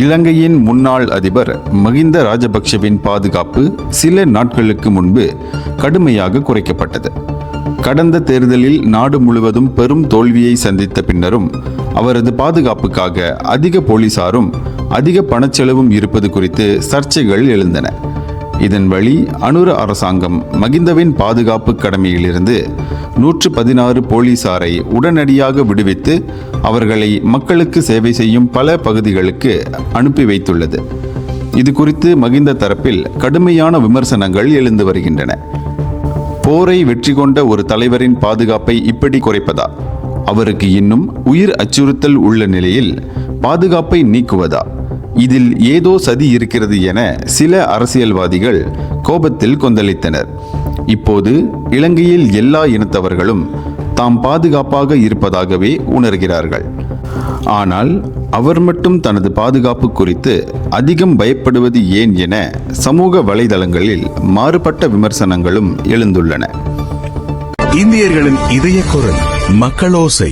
இலங்கையின் முன்னாள் அதிபர் மகிந்த ராஜபக்ஷவின் பாதுகாப்பு சில நாட்களுக்கு முன்பு கடுமையாக குறைக்கப்பட்டது. கடந்த தேர்தலில் நாடு முழுவதும் பெரும் தோல்வியை சந்தித்த பின்னரும் அவரது பாதுகாப்புக்காக அதிக போலீசாரும் அதிக பணச்செலவும் இருப்பது குறித்து சர்ச்சைகள் எழுந்தன. இதன் வழி அனுர அரசாங்கம் மகிந்தவின் பாதுகாப்பு கடமையிலிருந்து 116 போலீசாரை உடனடியாக விடுவித்து அவர்களை மக்களுக்கு சேவை செய்யும் பல பகுதிகளுக்கு அனுப்பி வைத்துள்ளது. இது குறித்து மகிந்த தரப்பில் கடுமையான விமர்சனங்கள் எழுந்து வருகின்றன. போரை வெற்றி கொண்ட ஒரு தலைவரின் பாதுகாப்பை இப்படி குறைப்பதா? அவருக்கு இன்னும் உயிர் அச்சுறுத்தல் உள்ள நிலையில் பாதுகாப்பை நீக்குவதா? இதில் ஏதோ சதி இருக்கிறது என சில அரசியல்வாதிகள் கோபத்தில் கொந்தளித்தனர். இப்போது இலங்கையில் எல்லா இனத்தவர்களும் தாம் பாதுகாப்பாக இருப்பதாகவே உணர்கிறார்கள். ஆனால் அவர் மட்டும் தனது பாதுகாப்பு குறித்து அதிகம் பயப்படுவது ஏன் என சமூக வலைதளங்களில் மாறுபட்ட விமர்சனங்களும் எழுந்துள்ளன. இந்தியர்களின் இதய குரல் மக்களோசை.